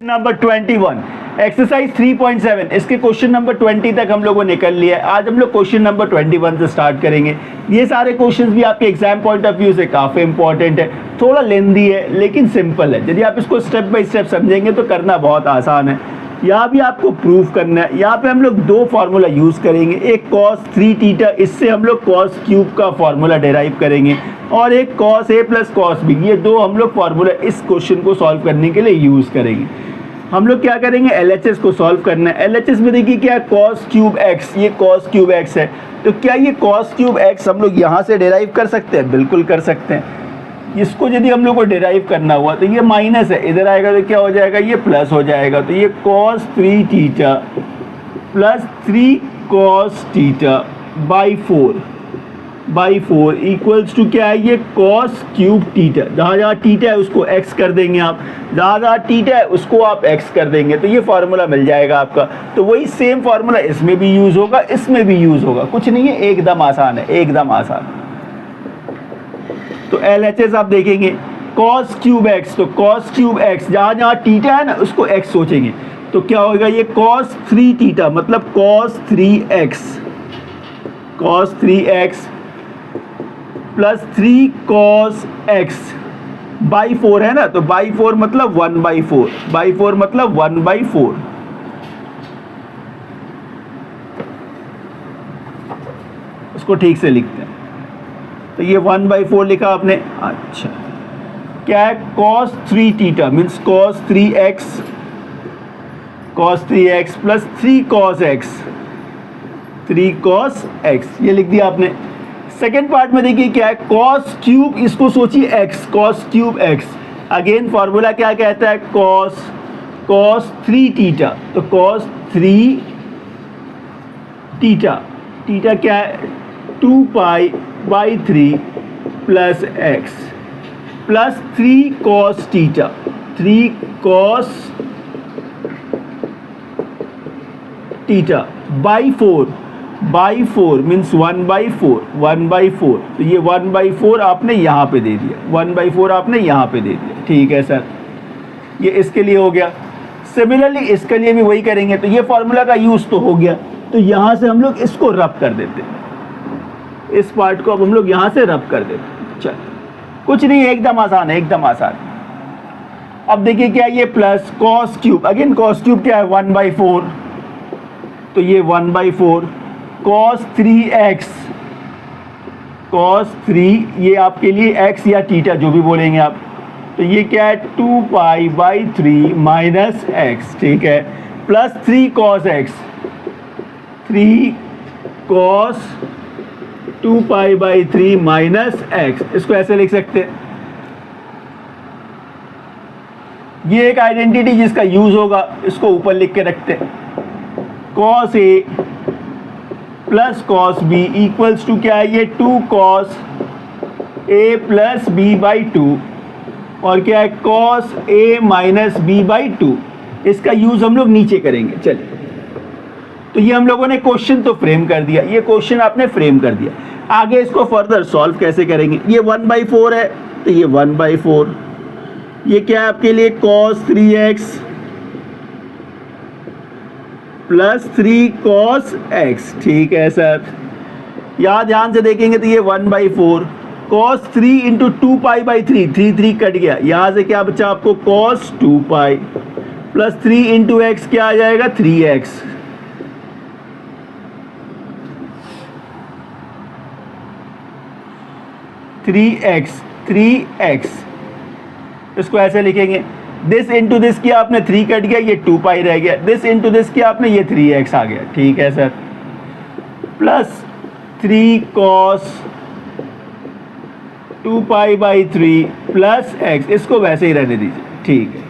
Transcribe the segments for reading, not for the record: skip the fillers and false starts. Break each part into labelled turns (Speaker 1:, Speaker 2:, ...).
Speaker 1: Number 21 exercise 3.7 इसके question number 20 तक हम लोगों ने कर लिया है। आज हम लोग क्वेश्चन नंबर 21 से स्टार्ट करेंगे। ये सारे क्वेश्चंस भी आपके एग्जाम पॉइंट ऑफ व्यू से काफ़ी इंपॉर्टेंट है, थोड़ा लेंदी है लेकिन सिंपल है। यदि आप इसको स्टेप बाय स्टेप समझेंगे तो करना बहुत आसान है। यहाँ भी आपको प्रूव करना है। यहाँ पे हम लोग दो फार्मूला यूज़ करेंगे, एक cos 3 थीटा, इससे हम लोग cos क्यूब का फार्मूला डेराइव करेंगे, और एक cos a plus cos b। ये दो हम लोग फार्मूला इस क्वेश्चन को सॉल्व करने के लिए यूज़ करेंगे। हम लोग क्या करेंगे, LHS को सॉल्व करना है। LHS में देखिए क्या है, cos क्यूब x, ये cos क्यूब x है। तो क्या ये cos क्यूब x हम लोग यहाँ से डेराइव कर सकते हैं? बिल्कुल कर सकते हैं। इसको यदि हम लोग को डेराइव करना हुआ तो ये माइनस है, इधर आएगा तो क्या हो जाएगा, ये प्लस हो जाएगा। तो ये cos 3 theta plus 3 cos theta by 4 equals to क्या है, ये cos क्यूब थीटा। जहाँ जहाँ थीटा है उसको x कर देंगे आप, जहाँ जहाँ थीटा है उसको आप x कर देंगे, तो ये फार्मूला मिल जाएगा आपका। तो वही सेम फार्मूला इसमें भी यूज़ होगा, इसमें भी यूज़ होगा। कुछ नहीं है, एकदम आसान है, एकदम आसान। तो LHS आप देखेंगे cos क्यूब x, तो cos क्यूब x जहाँ जहाँ थीटा है ना उसको x सोचेंगे, तो क्या होगा, ये cos 3 थीटा मतलब cos 3x plus 3 cos x by 4 है ना, तो बाई 4 मतलब 1/4, बाई 4 मतलब 1/4। उसको ठीक से लिखते हैं, तो ये 1/4 लिखा आपने। अच्छा, क्या है, cos 3 theta means cos 3x plus 3 cos x, ये लिख दिया आपने। सेकेंड पार्ट में देखिए क्या है, cos क्यूब, इसको सोचिए x, cos cube x। Again formula क्या कहता है, cos 3 थीटा, तो cos 3 थीटा क्या है, 2π/3 plus x plus 3 cos theta, 3 cos theta by 4 means 1/4। तो ये 1/4 आपने यहाँ पे दे दिया, 1/4 आपने यहाँ पे दे दिया। ठीक है सर, ये इसके लिए हो गया। सिमिलरली इसके लिए भी वही करेंगे। तो ये फार्मूला का यूज़ तो हो गया, तो यहाँ से हम लोग इसको रब कर देते हैं, इस पार्ट को अब हम लोग यहाँ से रब कर देते हैं। चल, कुछ नहीं, एकदम आसान है, एकदम आसान। अब देखिए क्या है, ये plus cos cube, again cos cube क्या है, 1/4, तो ये 1/4 cos 3 ये आपके लिए x या थीटा जो भी बोलेंगे आप, तो ये क्या है, 2π/3 माइनस x, ठीक है, plus 3 cos x, 3 cos 2π/3 minus x। इसको ऐसे लिख सकते हैं। ये एक आइडेंटिटी जिसका यूज होगा, इसको ऊपर लिख के रखते हैं, cos a plus cos b equals to क्या है, ये 2 cos a प्लस b/2, और क्या है, cos a माइनस b/2। इसका यूज हम लोग नीचे करेंगे। चलिए, तो ये हम लोगों ने क्वेश्चन तो फ्रेम कर दिया, ये क्वेश्चन आपने फ्रेम कर दिया। आगे इसको फर्दर सॉल्व कैसे करेंगे, ये 1/4 है, तो ये 1/4, ये क्या है आपके लिए, cos 3x plus 3 cos x। ठीक है सर, यहाँ ध्यान से देखेंगे तो ये 1/4 cos 3 इंटू 2π/3, 3 कट गया, यहाँ से क्या बचा आपको, cos 2π प्लस 3 इंटू x क्या आ जाएगा, 3x। इसको ऐसे लिखेंगे, दिस इंटू दिस किया आपने, 3 कट गया, ये 2π रह गया, दिस इंटू दिस किया आपने, ये 3x आ गया। ठीक है sir, plus 3 cos 2π/3 plus x, इसको वैसे ही रहने दीजिए। ठीक है,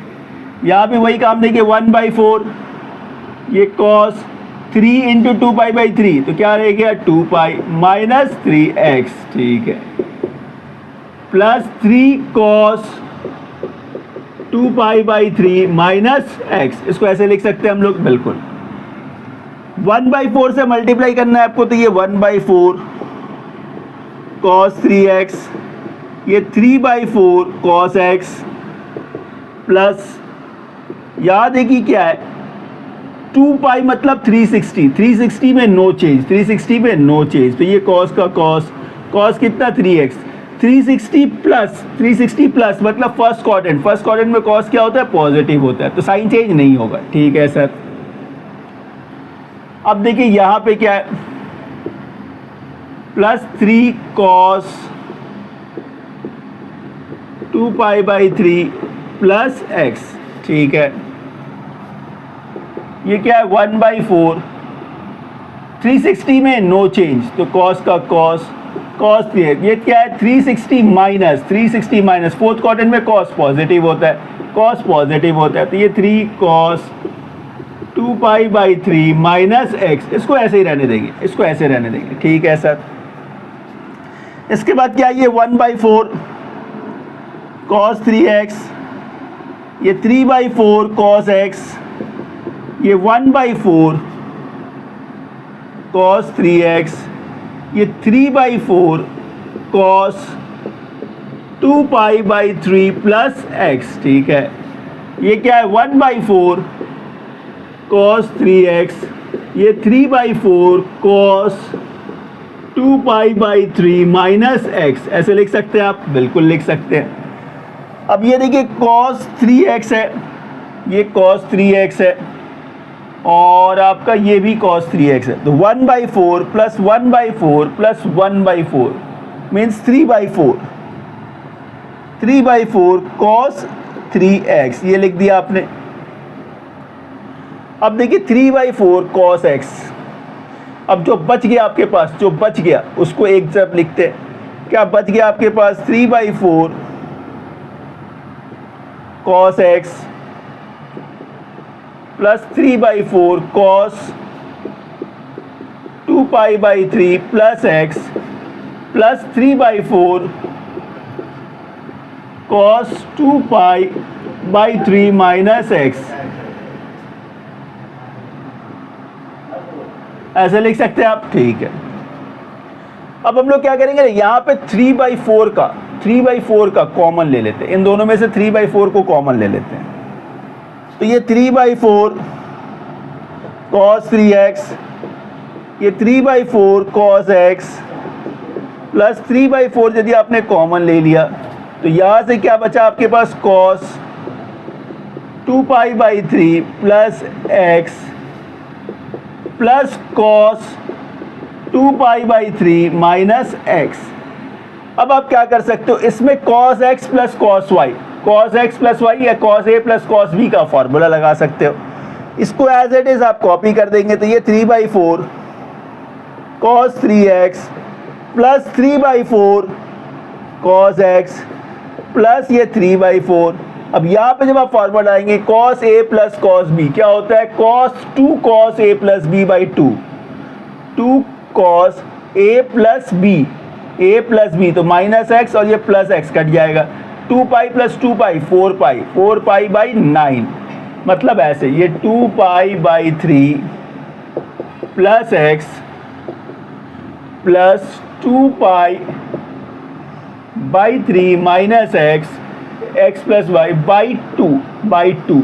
Speaker 1: यहाँ भी वही काम देखिए, 1/4, ये cos 3 इंटू 2π/3, तो क्या रह गया, 2π माइनस 3x। ठीक है, प्लस 3 cos 2π/3 माइनस x, इसको ऐसे लिख सकते हैं हम लोग, बिल्कुल। 1/4 से मल्टीप्लाई करना है आपको, तो ये 1/4 cos 3x, ये 3/4 cos x प्लस याद है कि क्या है 2 पाई मतलब 360, 360 में नो चेंज, 360 में नो चेंज, तो ये कॉस का कॉस, कॉस कितना 3x, 360 प्लस मतलब फर्स्ट क्वाड्रेंट में कॉस क्या होता है पॉजिटिव होता है, तो साइन चेंज नहीं होगा। ठीक है सर। अब देखिए यहां पे क्या है plus 3 cos 2 pi by 3 plus x. ठीक है, ये क्या है 1/4, 360 में नो चेंज तो कॉस का कॉस, कॉस 3x, ये क्या है 360 माइनस फोर्थ क्वाड्रेंट में कॉस पॉजिटिव होता है, कॉस पॉजिटिव होता है, तो ये 3 cos 2 pi by 3 minus x, इसको ऐसे ही रहने देंगे, इसको ऐसे रहने देंगे। ठीक है सर। इसके बाद क्या ये 1/4 कॉस 3x, ये 3/4 कॉस x, ये 1/4 कॉस 3x, ये 3/4 cos 2 pi by 3 plus x। ठीक है, ये क्या है 1/4 कॉस 3x, ये 3/4 cos 2 pi by 3 minus x, ऐसे लिख सकते हैं आप, बिल्कुल लिख सकते हैं। अब ये देखिए cos 3x है, ये cos 3x है और आपका ये भी cos 3x है, तो 1/4 plus 1/4 plus 1/4 means 3/4, 3/4 cos 3x ये लिख दिया आपने। अब देखिए 3/4 cos x, अब जो बच गया आपके पास, जो बच गया उसको एक तरफ लिखते हैं। क्या बच गया आपके पास 3/4 cos x plus 3/4 cos 2 pi by 3 plus x plus 3/4 cos 2 pi by 3 minus x, ऐसे लिख सकते हैं आप। ठीक है, अब हम लोग क्या करेंगे, यहाँ पे 3/4 का कॉमन ले लेते हैं, इन दोनों में से 3/4 को कॉमन ले लेते हैं, तो ये 3/4 cos 3x, ये 3/4 cos x प्लस 3/4 यदि आपने कॉमन ले लिया तो यहाँ से क्या बचा आपके पास cos 2 pi by 3 plus x plus cos 2 pi by 3 minus x। अब आप क्या कर सकते हो, इसमें cos x plus cos y, cos x plus y या cos a plus cos b का फॉर्मूला लगा सकते हो। इसको एज इट इज आप कॉपी कर देंगे, तो ये 3/4 cos 3x plus 3/4 cos x plus ये 3/4। अब यहाँ पे जब आप फॉर्मूला आएंगे cos a plus cos b क्या होता है cos 2 cos a plus b by 2, 2 cos a plus b तो माइनस x और ये प्लस x कट जाएगा, 2 pi plus 2 pi 4 pi by 9, मतलब ऐसे ये 2 pi by 3 plus x plus 2 pi by 3 minus x plus y by 2,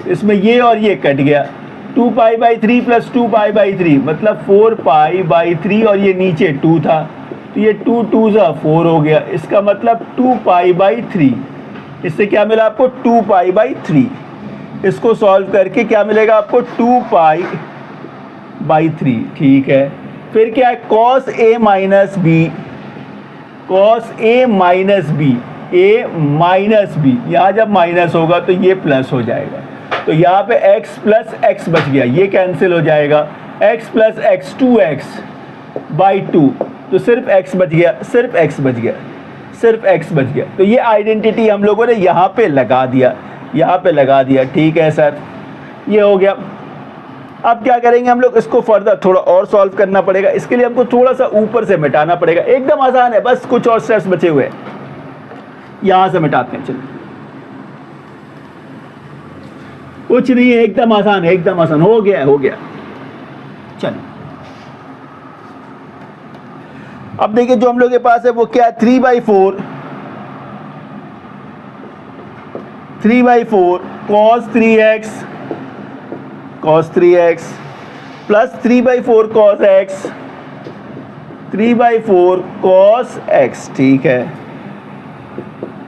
Speaker 1: इसमें ये और ये कट गया, 2 pi by 3 plus 2 pi by 3 मतलब 4 पाई बाई 3 और ये नीचे 2 था तो ये 2 2 4 हो गया, इसका मतलब 2 पाई बाई 3, इससे क्या मिला आपको 2 पाई बाई 3। इसको सॉल्व करके क्या मिलेगा आपको 2 पाई बाई 3। ठीक है, फिर क्या है cos a minus B, cos a minus B, a minus B, यहाँ जब माइनस होगा तो ये प्लस हो जाएगा, तो यहाँ पे x प्लस x बच गया, ये कैंसिल हो जाएगा, x plus x 2x by 2, तो सिर्फ x बच गया, सिर्फ x बच गया, सिर्फ x बच गया। तो ये आइडेंटिटी हम लोगों ने यहाँ पे लगा दिया, यहाँ पे लगा दिया। ठीक है सर, ये हो गया। अब क्या करेंगे हम लोग, इसको फर्दर थोड़ा और सॉल्व करना पड़ेगा, इसके लिए हमको थोड़ा सा ऊपर से मिटाना पड़ेगा। एकदम आसान है, बस कुछ और स्टेप्स बचे हुए हैं, यहाँ से मिटाते हैं। चलिए, कुछ नहीं है, एकदम आसान है, एकदम आसान, हो गया हो गया। चलिए अब देखिए जो हम लोग के पास है वो क्या है 3/4 3/4 cos 3x plus 3/4 cos x, 3/4 cos x, ठीक है,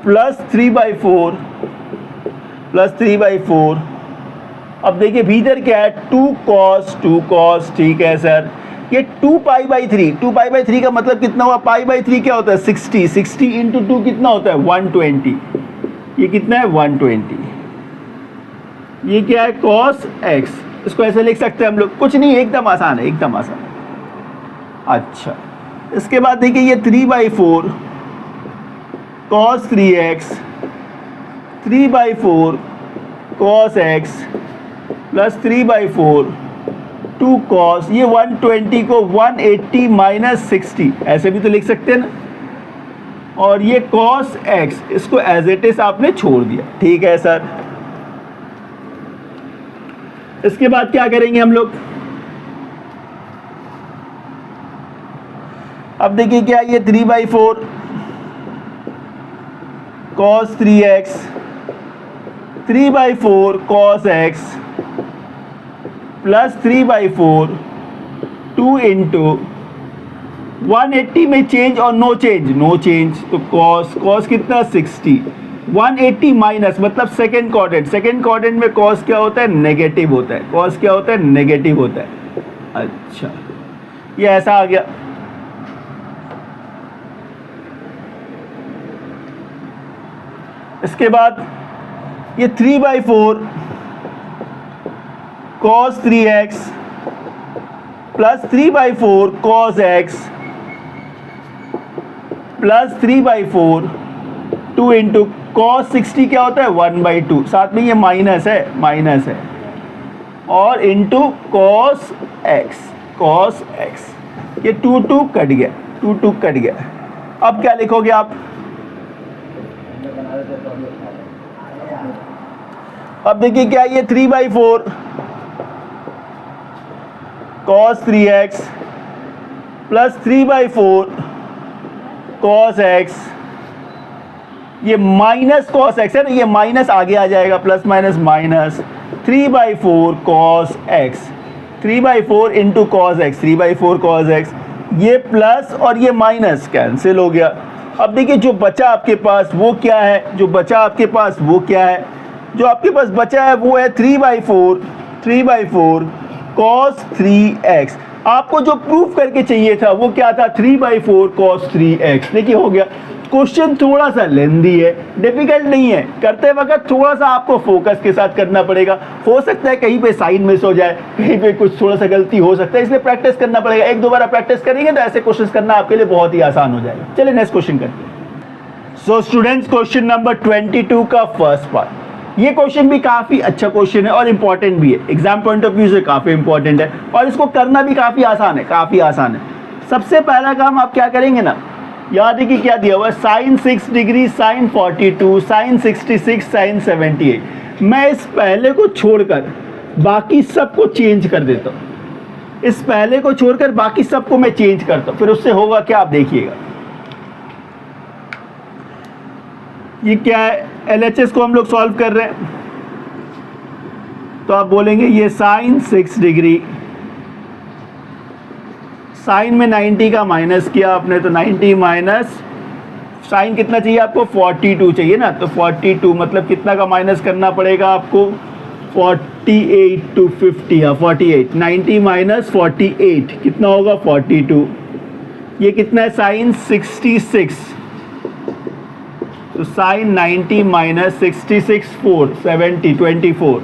Speaker 1: प्लस 3/4 प्लस 3/4। अब देखिए भीतर क्या है, 2 cos, ठीक है सर। ये 2π/3, 2π/3 का मतलब कितना हुआ, π/3 क्या होता है 60, 60 इंटू 2 कितना होता है 120, ये कितना है 120। ये क्या है cos x, इसको ऐसे लिख सकते हैं हम लोग, कुछ नहीं, एकदम आसान है, एकदम आसान। अच्छा, इसके बाद देखिए ये 3/4 cos 3x, 3/4 cos x plus 3/4 2 cos, ये 120 को 180 माइनस 60 ऐसे भी तो लिख सकते हैं ना, और ये cos x, इसको एज इट इज आपने छोड़ दिया, ठीक है सर। इसके बाद क्या करेंगे हम लोग, अब देखिए क्या, ये 3/4 cos 3x, 3/4 cos x plus 3/4 2 into 180 में चेंज और नो चेंज, नो चेंज, तो cos कितना 60, 180 माइनस मतलब सेकेंड क्वाड्रेंट में cos क्या होता है, नेगेटिव होता है, cos क्या होता है, नेगेटिव होता है। अच्छा, ये ऐसा आ गया। इसके बाद ये 3/4 cos 3x plus 3/4 cos x plus 3/4 2 into cos 60 क्या होता है 1/2, साथ में ये माइनस है और इंटू cos x, ये 2 कट गया। अब क्या लिखोगे आप, अब देखिए क्या, ये 3/4 cos 3x plus 3/4 cos x, ये माइनस cos x है ना, ये माइनस आगे आ जाएगा, plus minus 3/4 cos x, 3/4 into cos x, 3/4 cos x, ये प्लस और ये माइनस कैंसिल हो गया। अब देखिए जो बचा आपके पास वो क्या है, जो आपके पास बचा है वो है 3/4 cos 3x। आपको जो प्रूफ करके चाहिए था वो क्या था, 3/4 cos 3x। देखिए हो गया। क्वेश्चन थोड़ा सा लेंदी है, डिफिकल्ट नहीं है, करते वक्त थोड़ा सा आपको फोकस के साथ करना पड़ेगा। हो सकता है कहीं पे साइन मिस हो जाए, कहीं पे कुछ थोड़ा सा गलती हो सकता है, इसलिए प्रैक्टिस करना पड़ेगा। एक दो बार प्रैक्टिस करेंगे तो ऐसे क्वेश्चन करना आपके लिए बहुत ही आसान हो जाएगा। चलिए नेक्स्ट क्वेश्चन करते हैं। सो स्टूडेंट्स, क्वेश्चन नंबर 22 का फर्स्ट पार्ट। ये क्वेश्चन भी काफी अच्छा क्वेश्चन है और इंपॉर्टेंट भी है, एग्जाम पॉइंट ऑफ व्यू से काफी इंपॉर्टेंट है और इसको करना भी काफी आसान है। सबसे पहला काम आप क्या करेंगे ना, याद है कि क्या दिया हुआ है, sin 6 degree, sin 42, sin 66, sin 78। मैं इस पहले को छोड़कर बाकी सबको चेंज कर देता हूँ, इस पहले को छोड़कर बाकी सबको मैं चेंज करता हूँ, फिर उससे होगा क्या आप देखिएगा। ये क्या है, LHS को हम लोग सॉल्व कर रहे हैं, तो आप बोलेंगे ये sin 6 डिग्री, साइन में 90 का माइनस किया आपने, तो 90 माइनस साइन कितना चाहिए आपको, 42 चाहिए ना, तो 42 मतलब कितना का माइनस करना पड़ेगा आपको, 48 to 50, हाँ 48, 90 माइनस 48 कितना होगा 42। ये कितना है साइन 66, तो साइन 90 माइनस 66 4 70 24।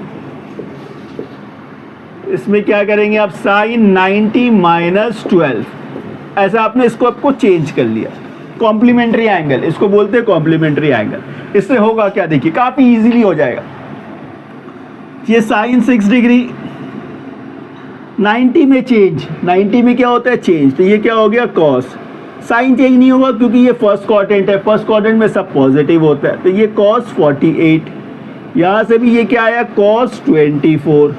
Speaker 1: इसमें क्या करेंगे आप, साइन 90 माइनस 12, ऐसा आपने इसको आपको चेंज कर लिया। कॉम्प्लीमेंट्री एंगल इसको बोलते हैं, कॉम्प्लीमेंट्री एंगल। इससे होगा क्या देखिए, काफी इजीली हो जाएगा। ये साइन 6 डिग्री 90 में चेंज, 90 में क्या होता है चेंज, तो ये क्या हो गया कॉस। साइन चेंज नहीं होगा क्योंकि ये फर्स्ट क्वाड्रेंट है, फर्स्ट क्वाड्रेंट में सब पॉजिटिव होता है, तो ये कॉस 48। यहाँ से भी ये क्या आया कॉस 24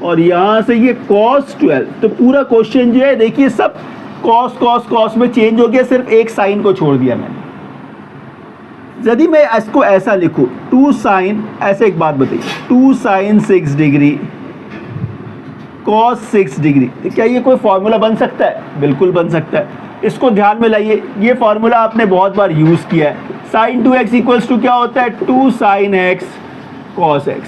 Speaker 1: और यहाँ से ये cos 12। तो पूरा क्वेश्चन जो है देखिए सब cos में चेंज हो गया, सिर्फ एक साइन को छोड़ दिया मैंने। यदि मैं इसको ऐसा लिखूँ 2 साइन, ऐसे एक बात बताइए, 2 साइन 6 डिग्री कॉस 6 डिग्री, क्या ये कोई फॉर्मूला बन सकता है? बिल्कुल बन सकता है। इसको ध्यान में लाइए, ये फॉर्मूला आपने बहुत बार यूज़ किया है। साइन 2x इक्वल्स टू क्या होता है? 2 sine x cos x,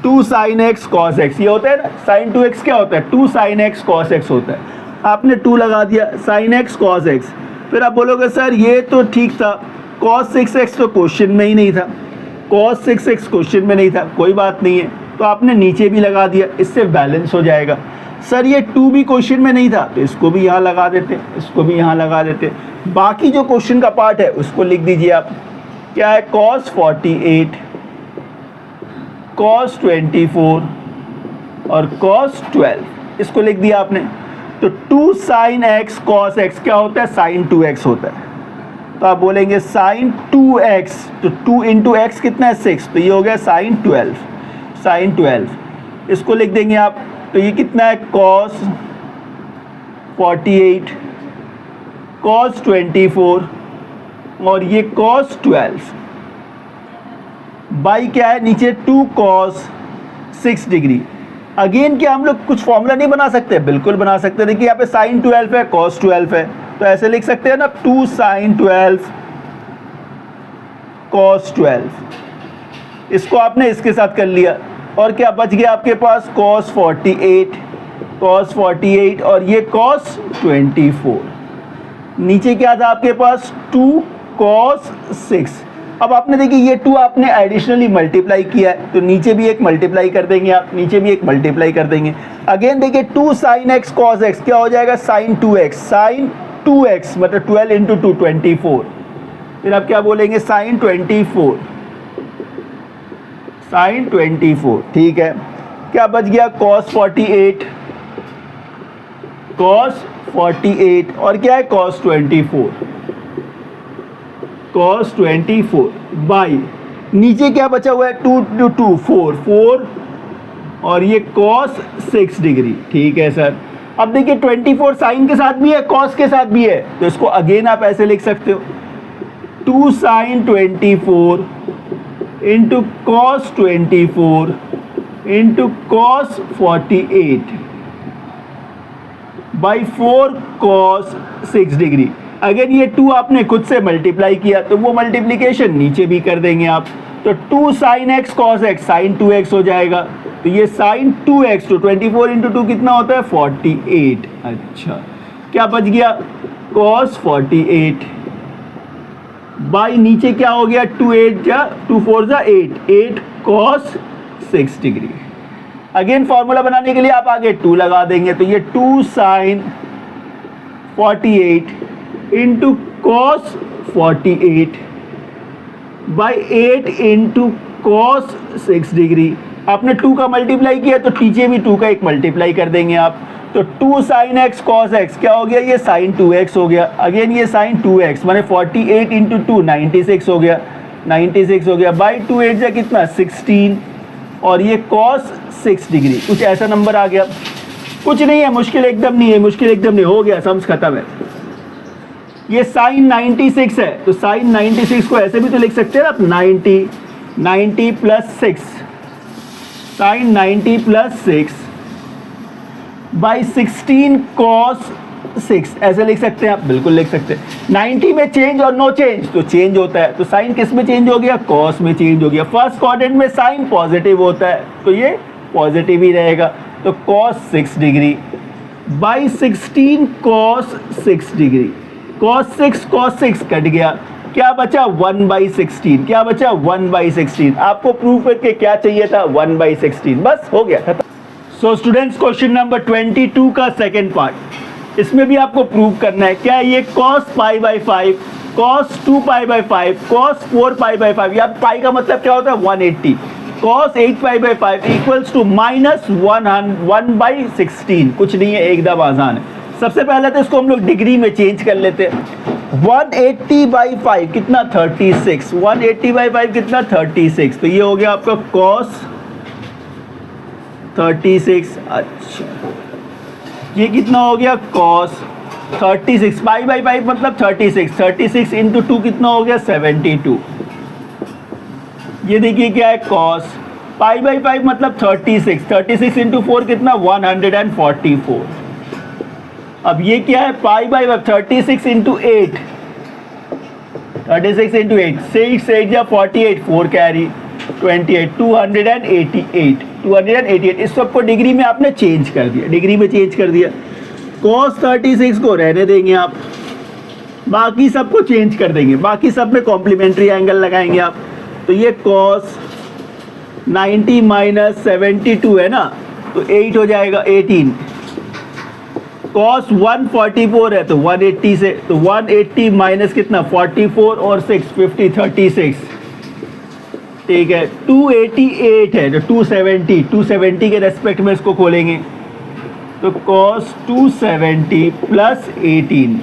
Speaker 1: 2 sine x cos x, ये होता है ना। साइन 2x क्या होता है? 2 साइन x कॉस x होता है। आपने 2 लगा दिया, साइन x कॉस x, फिर आप बोलोगे सर ये तो ठीक था, कॉस 6x तो क्वेश्चन में ही नहीं था, कॉस 6x क्वेश्चन में नहीं था, कोई बात नहीं है, तो आपने नीचे भी लगा दिया, इससे बैलेंस हो जाएगा। सर ये 2 भी क्वेश्चन में नहीं था, तो इसको भी यहाँ लगा देते, इसको भी यहाँ लगा देते। बाकी जो क्वेश्चन का पार्ट है उसको लिख दीजिए आप, क्या है? कॉस 48, कॉस 24 और कॉस 12, इसको लिख दिया आपने। तो 2 साइन x कॉस x क्या होता है? साइन 2x होता है। तो आप बोलेंगे साइन 2x, तो 2 इंटू एक्स कितना है? 6, तो ये हो गया साइन 12, साइन 12। इसको लिख देंगे आप, तो ये कितना है? कॉस 48, कॉस 24 और ये कॉस 12 बाई क्या है नीचे? 2 कॉस 6 डिग्री। अगेन क्या हम लोग कुछ फॉर्मूला नहीं बना सकते? बिल्कुल बना सकते। देखिए यहाँ पे साइन 12 है, कॉस 12 है, तो ऐसे लिख सकते हैं ना, 2 साइन 12 कॉस 12। इसको आपने इसके साथ कर लिया, और क्या बच गया आपके पास? कॉस 48, कॉस 48 और ये कॉस 24। नीचे क्या था आपके पास? 2 कॉस 6। अब आपने देखिए ये 2 आपने एडिशनली मल्टीप्लाई किया है, तो नीचे भी एक मल्टीप्लाई कर देंगे आप, नीचे भी एक मल्टीप्लाई कर देंगे। अगेन देखिए 2 साइन x कॉस x क्या हो जाएगा? साइन 2x, साइन 2x मतलब 12 इंटू 2 24। फिर आप क्या बोलेंगे? साइन 24, साइन 24, ठीक है। क्या बच गया? कॉस 48, कॉस 48 और क्या है? कॉस 24, कॉस 24 बाई नीचे क्या बचा हुआ है? 2 टू 2 4 4 और ये कॉस 6 डिग्री, ठीक है सर। अब देखिए 24 साइन के साथ भी है, कॉस के साथ भी है, तो इसको अगेन आप ऐसे लिख सकते हो, 2 sine 24 into cos 24 into cos 48 by 4 cos 6 degree. अगर ये 2 आपने खुद से मल्टीप्लाई किया तो वो मल्टीप्लिकेशन नीचे भी कर देंगे आप, तो 2 sine x cos x sine 2x हो जाएगा, तो ये साइन 2x, तो 24 इंटू 2 कितना होता है? 48। अच्छा, क्या बच गया? कॉस 48 बाई नीचे क्या हो गया? 2 8 जा 2 4 जा 8, 8 कॉस 6 डिग्री। अगेन फॉर्मूला बनाने के लिए आप आगे 2 लगा देंगे, तो ये 2 sine 48 into cos 48 by 8 into cos 6 degree. आपने 2 का मल्टीप्लाई किया तो नीचे भी 2 का एक मल्टीप्लाई कर देंगे आप, तो 2 साइन x कॉस x क्या हो गया? ये साइन 2x हो गया। अगेन ये साइन 2x माने 48 इंटू 2 96 हो गया, 96 हो गया बाई 2 8 जा कितना? 16 और ये कॉस 6 डिग्री। कुछ ऐसा नंबर आ गया, कुछ नहीं है, मुश्किल एकदम नहीं है, मुश्किल एकदम नहीं, हो गया, सम्स खत्म है। ये साइन 96 है, तो साइन 96 को ऐसे भी तो लिख सकते हैं आप, 90 plus 6, sine 90 plus 6 by 16 cos 6, ऐसे लिख सकते हैं आप, बिल्कुल लिख सकते हैं। 90 में चेंज और नो चेंज, तो चेंज होता है, तो साइन किस में चेंज हो गया? कॉस में चेंज हो गया। फर्स्ट क्वाड्रेंट में साइन पॉजिटिव होता है, तो ये पॉजिटिव ही रहेगा, तो cos 6 degree by 16 cos 6 degree. Cos 6 cut गया, क्या बचा? 1/16। क्या बचा? 1/16। आपको प्रूफ करके क्या चाहिए था? 1/16, बस हो गया, खत्म। सो स्टूडेंट्स, क्वेश्चन नंबर 22 का सेकंड पार्ट, इसमें भी आपको प्रूव करना है। क्या ये cos π/5, cos 2π/5, cos 4π/5, या पाई का मतलब क्या होता है? 180, cos 8π/5 इक्वल्स टू -1/16। कुछ नहीं है, एकदम आसान है। सबसे पहले तो इसको हम लोग डिग्री में चेंज कर लेते हैं। 180/5 कितना? 36। 180/5 कितना? 36। तो ये हो गया आपका cos 36। अच्छा, ये कितना हो गया? cos 36 π/5 मतलब 36। 36 इंटू 2 कितना हो गया? 72। ये देखिए क्या है कॉस पाई बाई पाई मतलब 36, 36 इंटू 4 कितना 144। अब ये क्या है पाई बाई 36 इंटू 8, 36 इंटू 8, 6 8 या 48, 4 कैरी 28, 288। इस सबको डिग्री में आपने चेंज कर दिया, डिग्री में चेंज कर दिया। cos 36 को रहने देंगे आप, बाकी सबको चेंज कर देंगे, बाकी सब में कॉम्प्लीमेंट्री एंगल लगाएंगे आप। तो ये cos 90 माइनस 72 है ना, तो 8 हो जाएगा 18। cos 144 है तो 180 से, तो 180 माइनस कितना 44 और 6 50 36, ठीक है। 288 है तो 270 के रेस्पेक्ट में इसको खोलेंगे, तो cos 270 प्लस 18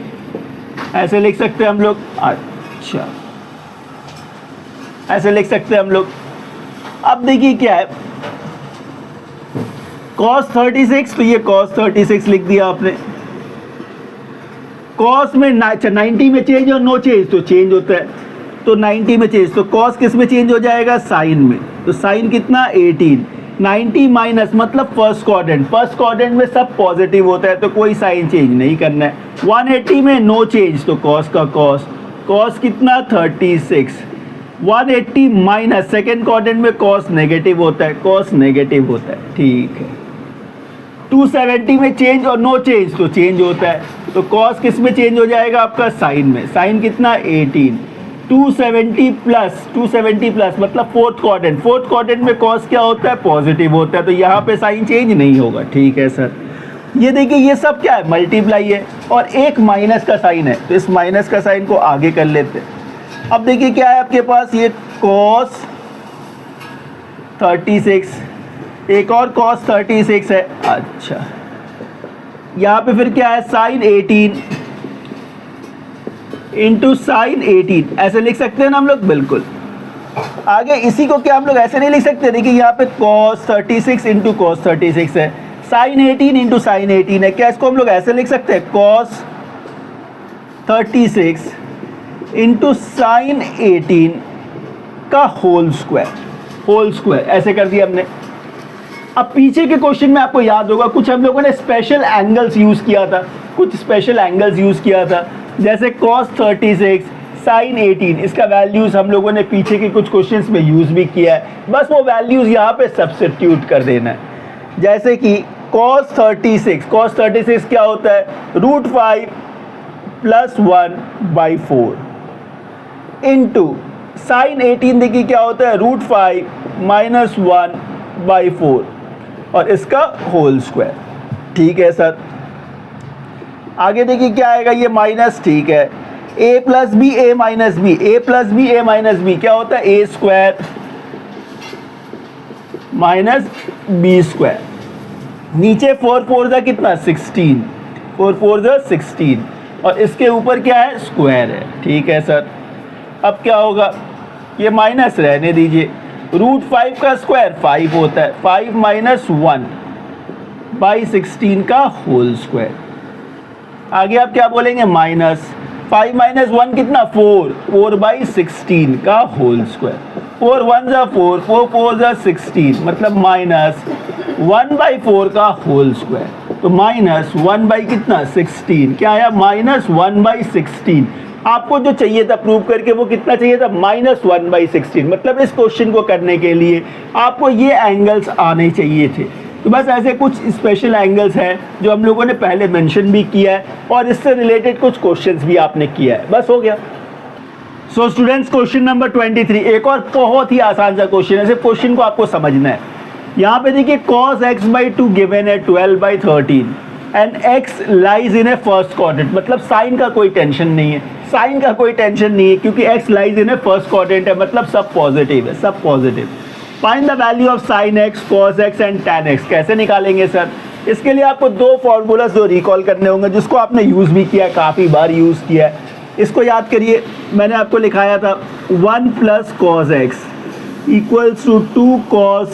Speaker 1: ऐसे लिख सकते हैं हम लोग। अच्छा, ऐसे लिख सकते हैं हम लोग। अब देखिए क्या है cos 36, तो ये cos 36 लिख दिया आपने। cos में 90 में चेंज और नो चेंज, तो चेंज होता है, तो 90 में चेंज, तो cos किस में चेंज हो जाएगा साइन में, तो साइन कितना 18। 90 माइनस मतलब फर्स्ट क्वाड्रेंट, फर्स्ट क्वाड्रेंट में सब पॉजिटिव होता है तो कोई साइन चेंज नहीं करना है। 180 में नो चेंज, तो cos का cos कितना 36। 180 माइनस सेकेंड क्वाड्रेंट में cos नेगेटिव होता है, cos नेगेटिव होता है, ठीक है। 270 में चेंज और नो चेंज, तो चेंज होता है, तो cos किस में चेंज हो जाएगा आपका साइन में, साइन कितना 18। 270 प्लस मतलब फोर्थ क्वाड्रेंट में cos क्या होता है पॉजिटिव होता है, तो यहाँ पे साइन चेंज नहीं होगा, ठीक है सर। ये देखिए ये सब क्या है मल्टीप्लाई है और एक माइनस का साइन है, तो इस माइनस का साइन को आगे कर लेते हैं। अब देखिए क्या है आपके पास, ये cos 36, एक और cos 36 है। अच्छा, यहाँ पे फिर क्या है साइन 18 इंटू साइन 18, ऐसे लिख सकते हैं ना हम लोग, बिल्कुल। आगे इसी को क्या हम लोग ऐसे नहीं लिख सकते, देखिए यहाँ पे cos 36 इंटू cos 36 है, साइन 18 इंटू साइन 18 है, क्या इसको हम लोग ऐसे लिख सकते हैं cos 36 इंटू साइन 18 का होल स्क्वायर, ऐसे कर दिया हमने। अब पीछे के क्वेश्चन में आपको याद होगा कुछ हम लोगों ने स्पेशल एंगल्स यूज किया था, जैसे cos 36 साइन 18, इसका वैल्यूज हम लोगों ने पीछे के कुछ क्वेश्चंस में यूज भी किया है, बस वो वैल्यूज यहाँ पे सब्स्टिट्यूट कर देना है। जैसे कि cos 36 क्या होता है √5 प्लस 1/4 इंटू साइन 18 देखिए क्या होता है √5 माइनस 1/4 और इसका होल स्क्वायर, ठीक है सर। आगे देखिए क्या आएगा, ये माइनस, ठीक है। a plus B A minus B क्या होता है a square minus B square, नीचे 4 4 जा कितना 16, 4 4 जा 16 और इसके ऊपर क्या है स्क्वायर है, ठीक है सर। अब क्या होगा, ये माइनस रहने दीजिए, √5 का स्क्वायर 5 होता है, 5 माइनस 1/16 का होल स्क्वायर। आगे आप क्या बोलेंगे माइनस 5 माइनस 1 कितना 4/16 का होल स्क्वायर, 4 1 जा 4, 4 4 जा 16 मतलब माइनस 1/4 का होल स्क्वायर, तो माइनस 1 कितना 16, क्या आया माइनस 1/16। आपको जो चाहिए था प्रूव करके वो कितना चाहिए था -1/16, मतलब इस क्वेश्चन को करने के लिए आपको ये एंगल्स आने चाहिए थे। तो बस ऐसे कुछ स्पेशल एंगल्स हैं जो हम लोगों ने पहले मेंशन भी किया है और इससे रिलेटेड कुछ क्वेश्चंस भी आपने किया है, बस हो गया। सो स्टूडेंट्स क्वेश्चन नंबर 23 एक और बहुत ही आसान सा क्वेश्चन है, सिर्फ क्वेश्चन को आपको समझना है। यहाँ पे देखिए cos x/2 गिवन है 12/13 and x lies in A first quadrant, मतलब साइन का कोई टेंशन नहीं है, क्योंकि x lies in A first quadrant है, मतलब सब पॉजिटिव है, सब positive. Find the value of sine x, cos x and tan x, कैसे निकालेंगे सर? इसके लिए आपको दो फॉर्मूलाज जो रिकॉल करने होंगे, जिसको आपने यूज़ भी किया है, काफ़ी बार यूज़ किया है। इसको याद करिए, मैंने आपको लिखाया था 1 + cos x equals to 2 cos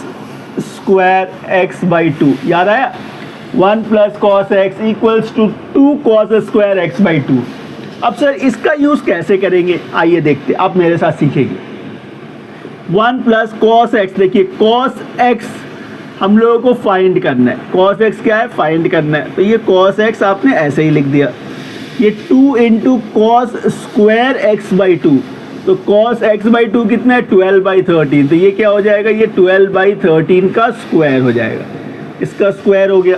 Speaker 1: square x/2, याद आया? 1 + cos x equals to 2 cos square x/2। अब सर इसका यूज़ कैसे करेंगे, आइए देखते, आप मेरे साथ सीखेंगे। 1 प्लस कॉस एक्स, देखिए कॉस एक्स हम लोगों को फाइंड करना है। कॉस एक्स क्या है? फाइंड करना है। तो ये कॉस एक्स आपने ऐसे ही लिख दिया, ये 2 into cos square x by 2। तो कॉस एक्स बाई 2 कितना है? 12/13। तो ये क्या हो जाएगा? ये 12/13 का स्क्वायर हो जाएगा, इसका स्क्वायर हो गया।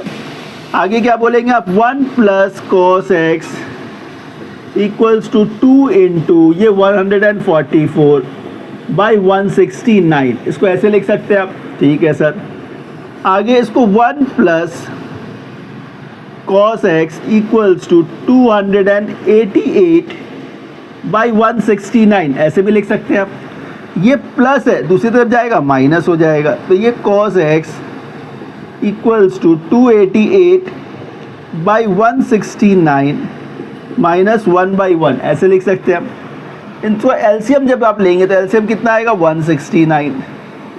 Speaker 1: आगे क्या बोलेंगे आप? 1 plus cos x equals to 2 into ये 144/169। इसको ऐसे लिख सकते हैं आप, ठीक है सर। आगे इसको 1 plus cos x equals to 288/169 ऐसे भी लिख सकते हैं आप। ये प्लस है, दूसरी तरफ जाएगा माइनस हो जाएगा। तो ये cos x equals to 288/169 minus 1/1 ऐसे लिख सकते हैं आप। इनको एलसीएम जब आप लेंगे तो एलसीएम कितना आएगा? 169।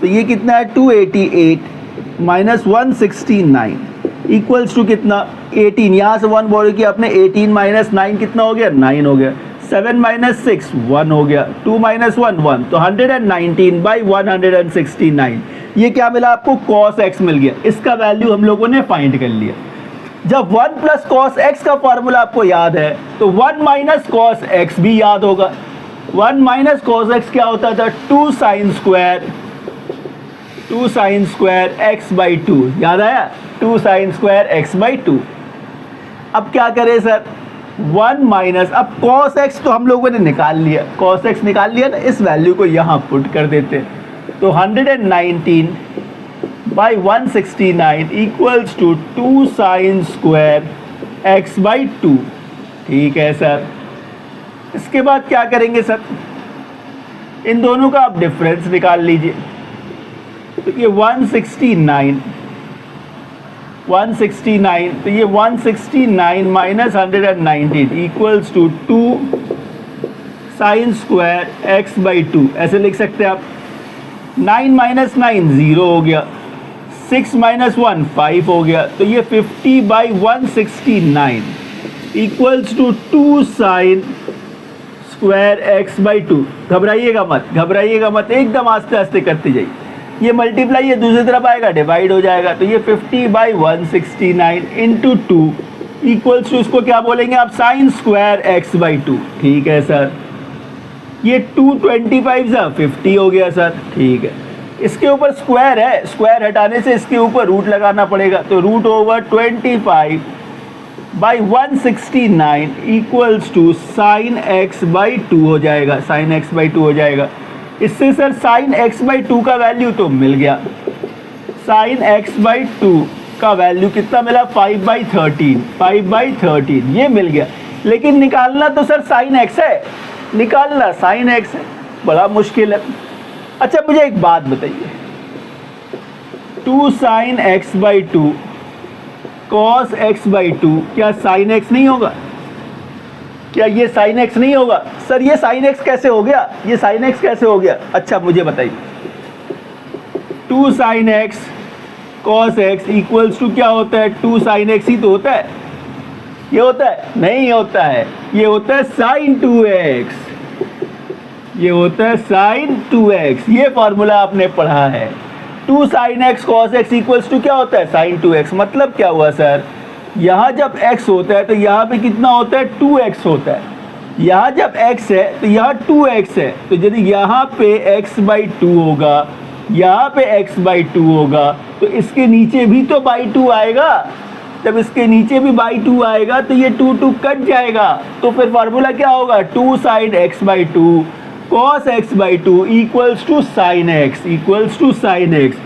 Speaker 1: तो ये कितना है? 288 माइनस 169 इक्वल्स टू कितना? 18। यहाँ से 1 बोलो कि आपने 18 माइनस 9 कितना हो गया? 9 हो गया। 7 माइनस 6 1 हो गया। 2 माइनस 1 1। तो 119/169 ये क्या मिला आपको? कॉस एक्स मिल गया। इसका वैल्यू हम लोगों ने फाइंड कर लिया। जब 1 प्लस कॉस एक्स का फॉर्मूला आपको याद है तो 1 माइनस कॉस एक्स भी याद होगा। 1 माइनस कॉस एक्स क्या होता था? 2 साइन स्क्वायर एक्स बाई 2। याद आया? 2 साइन स्क्वायर एक्स बाई 2। अब क्या करें सर? 1 माइनस, अब कॉस एक्स तो हम लोगों ने निकाल लिया, कॉस एक्स निकाल लिया ना, इस वैल्यू को यहाँ पुट कर देते हैं। तो 119/169 equals to 2 sine square x by 2। ठीक है सर। इसके बाद क्या करेंगे सर? इन दोनों का आप डिफरेंस निकाल लीजिए। तो ये 169, तो ये 169 minus 119 equals to 2 sine square x by 2 ऐसे लिख सकते हैं आप। 9 माइनस 9 0 हो गया, 6 माइनस 1 5 हो गया। तो ये 50/169 equals to 2 sine square x by 2। घबराइएगा मत, एकदम आस्ते आस्ते करते जाइए। ये मल्टीप्लाई ये दूसरी तरफ आएगा, डिवाइड हो जाएगा। तो ये 50/169 इंटू 2 इक्वल्स टू, इसको क्या बोलेंगे आप? Sine square x by 2। ठीक है सर। ये 225 50 हो गया सर। ठीक है। इसके ऊपर स्क्वायर है, स्क्वायर हटाने से इसके ऊपर रूट लगाना पड़ेगा। तो √25/169 equals to sine x by 2 हो जाएगा, साइन एक्स बाई 2 हो जाएगा। इससे सर साइन एक्स बाई 2 का वैल्यू तो मिल गया। साइन एक्स बाई 2 का वैल्यू कितना मिला? 5/13 ये मिल गया। लेकिन निकालना तो सर साइन एक्स है, निकालना साइन एक्स है, बड़ा मुश्किल है। अच्छा मुझे एक बात बताइए, 2 sine x by 2 cos x by 2 क्या साइन एक्स नहीं होगा? क्या ये साइन एक्स नहीं होगा? सर ये साइन एक्स कैसे हो गया? ये साइन एक्स कैसे हो गया? अच्छा मुझे बताइए, 2 sine x cos x equals to क्या होता है? 2 साइन एक्स ही तो होता है। ये होता है? नहीं होता है, ये होता है साइन 2x, ये होता है साइन 2x। ये फॉर्मूला आपने पढ़ा है। 2 sine x cos x equals to क्या होता है? Sign 2x। मतलब क्या हुआ सर? यहाँ जब x होता है तो यहाँ पे कितना होता है? 2x होता है। यहाँ जब x है तो यहाँ 2x है। तो यदि यहाँ पे x बाई 2 होगा, यहाँ पे x बाई 2 होगा, तो इसके नीचे भी तो बाई 2 आएगा। जब इसके नीचे भी बाई 2 आएगा तो ये 2 कट जाएगा। तो फिर फार्मूला क्या होगा? 2 sine x by 2 cos x by 2 equals to sine x, equals to sine x.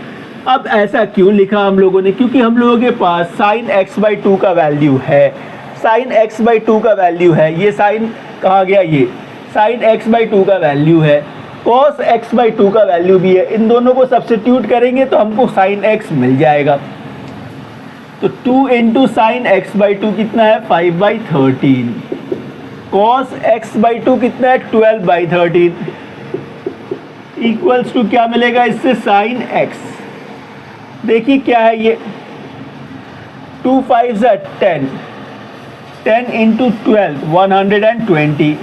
Speaker 1: अब ऐसा क्यों लिखा हम लोगों ने? क्योंकि हम लोगों के पास साइन एक्स बाई 2 का वैल्यू है, साइन एक्स बाई 2 का वैल्यू है। ये साइन कहाँ गया? ये साइन एक्स बाई 2 का वैल्यू है, कॉस एक्स बाई 2 का वैल्यू भी है। इन दोनों को सब्स्टिट्यूट करेंगे तो हमको साइन एक्स मिल जाएगा। तो 2 इंटू साइन एक्स बाई 2 कितना है? 5/13। कॉस एक्स बाई 2 कितना है? 12/13 इक्वल्स टू क्या मिलेगा इससे? Sine x. देखिए क्या है ये, 2 5 10, 10 into 12 120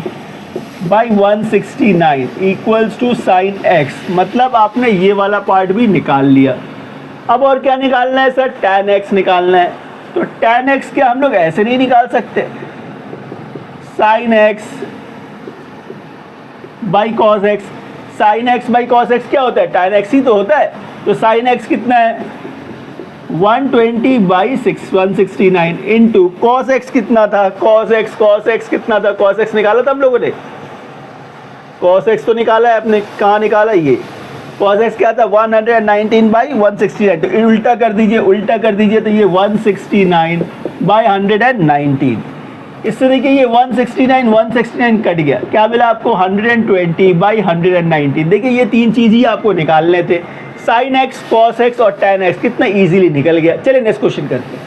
Speaker 1: by 169 equals to sine x, मतलब आपने ये वाला पार्ट भी निकाल लिया। अब और क्या निकालना है सर? tan x निकालना है। तो tan x क्या हम लोग ऐसे नहीं निकाल सकते? sin x by cos x, sign x by cos x क्या होता है? tan x ही तो होता है। तो sin x कितना है? 120 बाई 169 इंटू कॉस एक्स कितना था? कॉस एक्स कितना था? कॉस एक्स निकाला था हम लोगों ने, कॉस एक्स तो निकाला है आपने, कहाँ निकाला? ये कॉस एक्स क्या था? 119 बाई 169। तो उल्टा कर दीजिए तो ये 169 बाई 119। इससे देखिए ये 169 कट गया, क्या मिला आपको? 120 बाई 119। देखिए ये तीन चीज़ ही आपको निकालने थे, साइन एक्स, कॉस एक्स और tan एक्स। कितना इजीली निकल गया। चलिए नेक्स्ट क्वेश्चन करते हैं।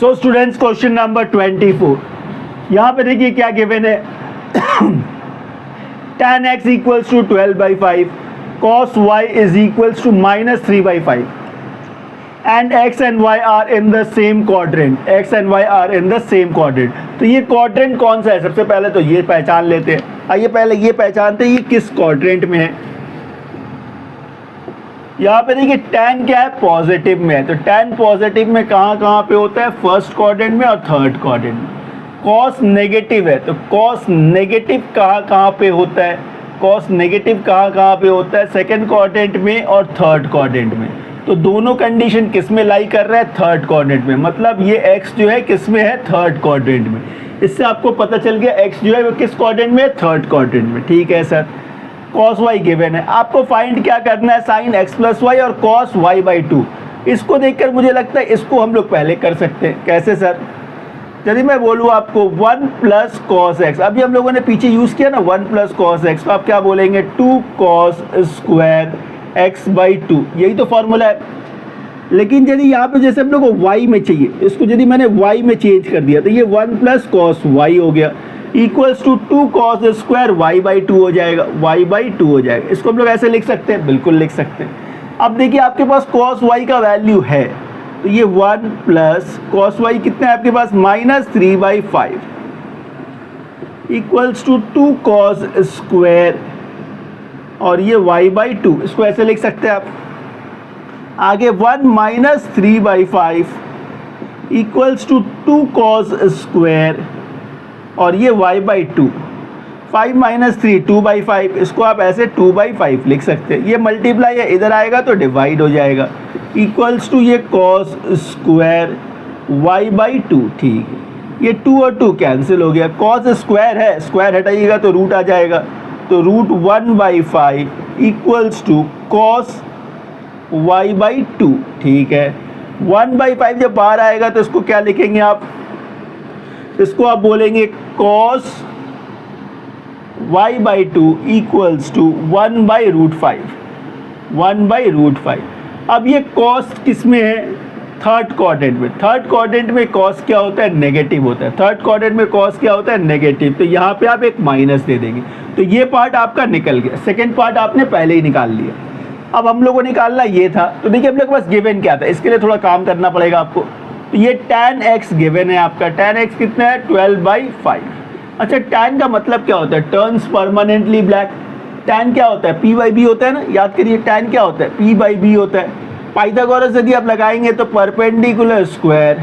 Speaker 1: सो स्टूडेंट्स, क्वेश्चन नंबर 24, यहाँ पे देखिए क्या गिवन है। tan x equals to 12/5, cos y is equals to -3/5 and x and y are in the same quadrant. तो ये क्वाड्रेंट कौन सा है? सबसे पहले तो ये पहचान लेते हैं। आइए पहले ये पहचानते हैं ये किस क्वाड्रेंट में है। यहाँ पे देखिए tan क्या है? पॉजिटिव में है। तो tan पॉजिटिव में कहाँ पे होता है? फर्स्ट क्वाड्रेंट में और थर्ड क्वाड्रेंट में। cos नेगेटिव है, तो cos नेगेटिव कहाँ पे होता है? cos नेगेटिव कहाँ पे होता है? सेकंड क्वाड्रेंट में और थर्ड क्वाड्रेंट में। तो दोनों कंडीशन किस में लाई कर रहा है? थर्ड क्वाड्रेंट में। मतलब ये x जो है किस में है? थर्ड क्वाड्रेंट में। इससे आपको पता चल गया x जो है वो किस क्वाड्रेंट में है? थर्ड क्वाड्रेंट में। ठीक है सर। cos y गिवन है, आपको फाइंड क्या करना है? sin x प्लस वाई और cos y/2। इसको देखकर मुझे लगता है इसको हम लोग पहले कर सकते हैं। कैसे सर? यदि मैं बोलूँ आपको 1 प्लस कॉस एक्स, अभी हम लोगों ने पीछे यूज़ किया ना 1 प्लस कॉस एक्स, तो आप क्या बोलेंगे? 2 कॉस स्क्वायर x/2, यही तो फॉर्मूला है। लेकिन यदि यहाँ पे जैसे हम लोग को y में चाहिए, इसको यदि मैंने y में चेंज कर दिया तो ये 1 प्लस कॉस वाई हो गया equals to 2 cos square y/2 हो जाएगा, y/2 हो जाएगा। इसको हम लोग ऐसे लिख सकते हैं, बिल्कुल लिख सकते हैं। अब देखिए आपके पास कॉस y का वैल्यू है, तो ये 1 प्लस कॉस y कितना है आपके पास? -3/5 इक्वल्स टू 2 कॉस स्क्वायर और ये y/2, इसको ऐसे लिख सकते हैं आप। आगे 1 minus 3/5 equals to 2 cos square और ये y/2। 5 माइनस 3 2/5, इसको आप ऐसे 2/5 लिख सकते हैं। ये मल्टीप्लाई है, इधर आएगा तो डिवाइड हो जाएगा, इक्वल्स टू ये कॉस स्क्वायर y/2। ठीक है, ये 2 और 2 कैंसिल हो गया। कॉस स्क्वायर है, स्क्वायर हटाइएगा तो रूट आ जाएगा, तो √1/5 इक्वल्स टू कॉस y/2। ठीक है, 1/5 जब बाहर आएगा तो इसको क्या लिखेंगे आप? इसको आप बोलेंगे cos y/2 इक्वल्स टू 1/√5। अब ये cos किस में है? थर्ड क्वाड्रेंट में। थर्ड क्वाड्रेंट में cos क्या होता है? नेगेटिव होता है। थर्ड क्वाड्रेंट में cos क्या होता है? नेगेटिव। तो यहाँ पे आप एक माइनस दे देंगे, तो ये पार्ट आपका निकल गया। सेकेंड पार्ट आपने पहले ही निकाल लिया। अब हम लोग को निकालना ये था, तो देखिए हम लोग के पास गिवन क्या था, इसके लिए थोड़ा काम करना पड़ेगा आपको। तो ये tan x गिवन है आपका। tan x कितना है? 12/5। अच्छा, tan का मतलब क्या होता है? Turns permanently black. tan क्या होता है? p/b होता है ना, याद करिए। tan क्या होता है? p/b होता है। पाइथागोरस यदि आप लगाएंगे तो perpendicular square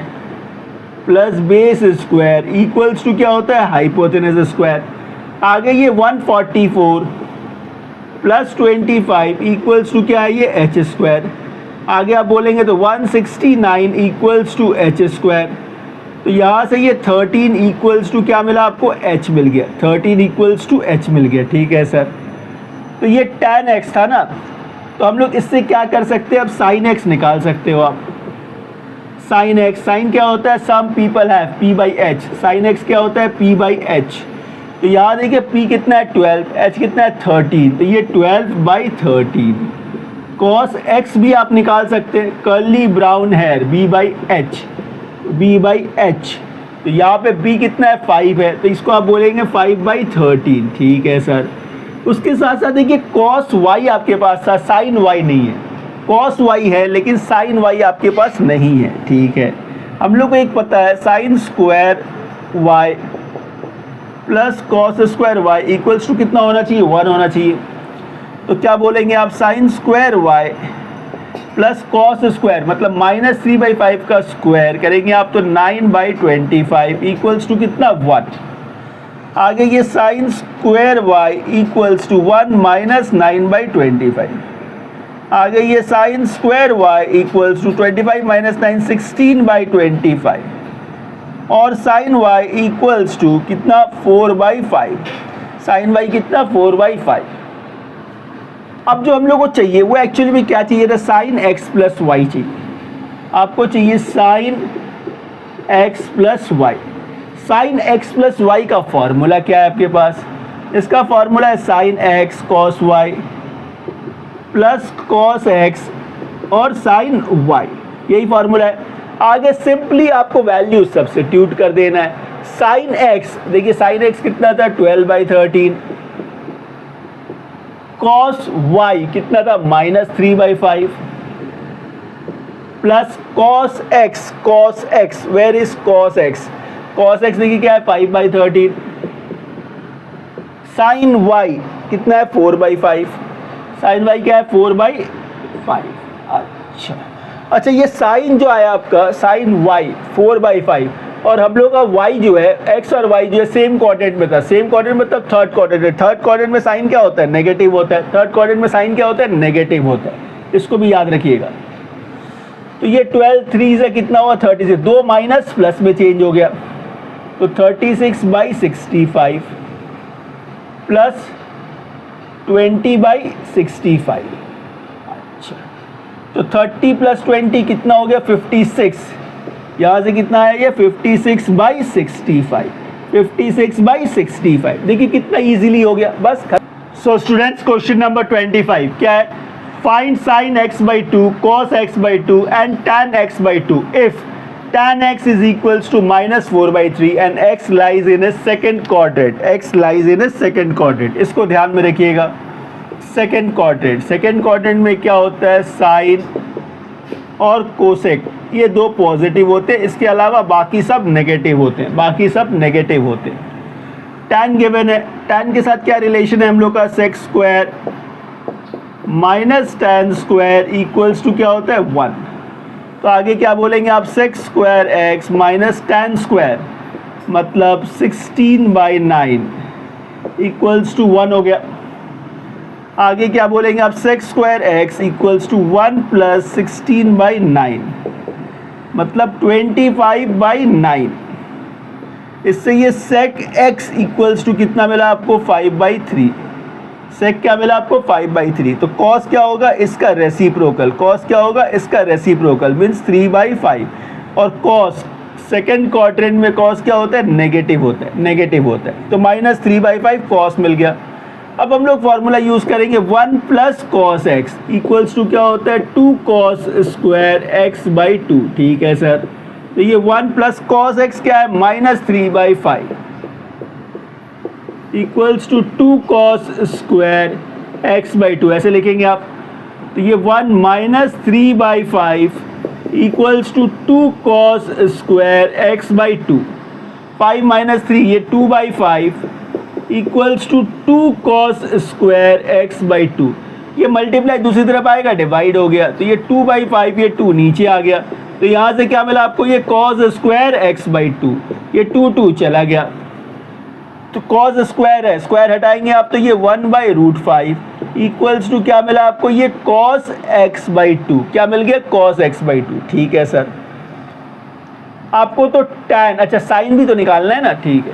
Speaker 1: plus base square equals to क्या होता है? Hypotenuse square. आगे ये 144 प्लस 25 इक्वल्स टू क्या है? ये एच स्क्वायर। आगे आप बोलेंगे तो 169 इक्वल्स टू एच स्क्वायर। तो यहाँ से ये 13 इक्वल्स टू क्या मिला आपको? एच मिल गया। 13 इक्वल्स टू एच मिल गया। ठीक है सर। तो ये tan x था ना, तो हम लोग इससे क्या कर सकते हैं? अब sin x निकाल सकते हो आप। sin x, साइन क्या होता है? Some people have p/h। sin x क्या होता है? p/h। तो यहाँ देखिए p कितना है? 12, h कितना है? 13। तो ये 12/13। cos x भी आप निकाल सकते हैं, कर्ली ब्राउन हेयर b/h। तो यहाँ पे b कितना है? 5 है, तो इसको आप बोलेंगे 5/13। ठीक है सर। उसके साथ साथ देखिए cos y आपके पास था, sin y नहीं है। cos y है लेकिन sin y आपके पास नहीं है। ठीक है, हम लोग को एक पता है sin square y plus cos square y equals to कितना होना चाहिए, 1 होना चाहिए। तो क्या बोलेंगे आप, sine square y plus cos square मतलब -3/5 का स्क्वायर करेंगे आप तो 9/25 इक्वल्स टू कितना, 1। आगे ये sine square y equals to 1 - 9/25। आगे ये sine square y equals to 25 - 9 16/25 और साइन वाई इक्वल्स टू कितना, 4/5। साइन वाई कितना, 4/5। अब जो हम लोग को चाहिए वो एक्चुअली में क्या चाहिए था, साइन एक्स प्लस वाई चाहिए। आपको चाहिए sine x plus y. Sine x plus y का फॉर्मूला क्या है आपके पास, इसका फॉर्मूला है sine x cos y plus cos x और साइन वाई, यही फॉर्मूला है। आगे सिंपली आपको वैल्यू सब्स्टिट्यूट कर देना है। साइन एक्स, देखिए साइन एक्स कितना था, 12/13। कॉस वाई कितना था, -3/5 plus cos x, where is cos x, cos x देखिए क्या है, 5/13। साइन वाई कितना है, 4/5। साइन वाई क्या है, 4/5। अच्छा ये साइन जो आया आपका, साइन वाई 4/5 और हम लोग का y जो है, x और y जो है सेम क्वाड्रेंट में था। सेम क्वाड्रेंट मतलब थर्ड क्वाड्रेंट है। थर्ड क्वाड्रेंट में साइन क्या होता है, नेगेटिव होता है। थर्ड क्वाड्रेंट में साइन क्या होता है, नेगेटिव होता है। इसको भी याद रखिएगा। तो ये 12 3 से कितना हुआ, 36। 2 माइनस प्लस में चेंज हो गया तो 36/65 प्लस 20/65। अच्छा तो 30 + 20 कितना हो गया, 56। यहाँ से कितना आया, ये 56/65। 56/65 देखिए कितना इजीली हो गया, बस। सो स्टूडेंट्स क्वेश्चन नंबर 25 क्या है, find sin x/2 cos x/2 and tan x/2 if tan x is equals to -4/3 and x lies in a second quadrant। x lies in a second quadrant, इसको ध्यान में रखिएगा। Second quadrant, second quadrant में क्या होता है, sign और cosec ये दो पॉजिटिव होते हैं, इसके अलावा बाकी सब नेगेटिव होते हैं, बाकी सब नेगेटिव होते हैं। tan गिवन है, tan के साथ क्या रिलेशन है हम लोग का, sec square minus tan square equals to क्या होता है, 1। तो आगे क्या बोलेंगे आप, sec square x minus tan square मतलब 16/9 इक्वल्स टू 1 हो गया। आगे क्या बोलेंगे आप, sec square x equals to 1 + 16/9 मतलब 25/9। इससे ये सेक एक्स इक्वल्स टू कितना मिला आपको, 5/3। सेक क्या मिला आपको, 5/3। तो कॉस क्या होगा, इसका रेसिप्रोकल। कॉस क्या होगा, इसका रेसिप्रोकल मीन्स 3/5। और कॉस सेकेंड क्वाड्रेंट में कॉस क्या होता है, नेगेटिव होता है, नेगेटिव होता है। तो -3/5 कॉस मिल गया। अब हम लोग फॉर्मूला यूज करेंगे 1 + cos x इक्वल्स टू क्या होता है, 2 cos स्क्वायर x/2। ठीक है सर, तो ये 1 + cos x क्या है, -3/5 equals to 2 cos square x/2, ऐसे लिखेंगे आप। तो ये 1 - 3/5 equals to 2 cos square x/2। 5 - 3 ये 2/5 equals to 2 cos square x/2। ये मल्टीप्लाई दूसरी तरफ आएगा, डिवाइड हो गया तो ये 2/5, ये 2 नीचे आ गया। तो यहाँ से क्या मिला आपको, ये cos स्क्वायर x/2, ये 2 चला गया। तो cos स्क्वायर है, स्क्वायर हटाएंगे आप तो ये 1/√5 इक्वल्स टू क्या मिला आपको, ये cos x/2। क्या मिल गया, cos x/2। ठीक है सर, आपको तो tan, अच्छा साइन भी तो निकालना है ना, ठीक है।